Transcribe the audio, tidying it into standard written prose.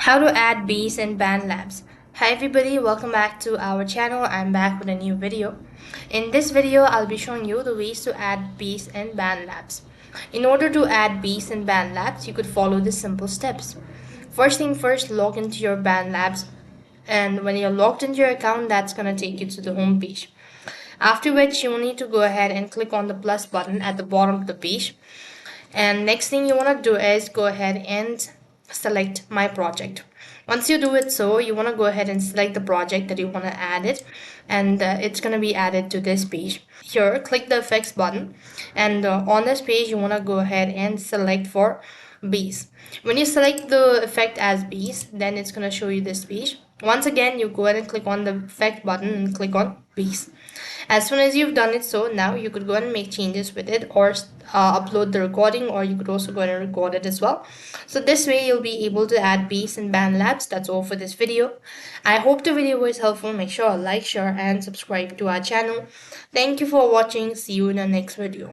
How to add beats in Bandlabs. Hi everybody, welcome back to our channel. I'm back with a new video. In this video, I'll be showing you the ways to add beats in Bandlabs. In order to add beats in Bandlabs, you could follow the simple steps. First thing first, log into your Bandlabs, and when you're logged into your account, that's gonna take you to the home page. After which, you will need to go ahead and click on the plus button at the bottom of the page. And next thing you want to do is go ahead and select my project. Once you do it, so you want to go ahead and select the project that you want to add it, and it's going to be added to this page. Here, click the effects button, and on this page you want to go ahead and select for bees. When you select the effect as bees, then it's going to show you this page. Once again, you go ahead and click on the effect button and click on bees. As soon as you've done it, so now you could go ahead and make changes with it, or upload the recording, or you could also go ahead and record it as well. So this way you'll be able to add beats in Bandlabs. That's all for this video. I hope the video was helpful. Make sure to like, share and subscribe to our channel. Thank you for watching. See you in the next video.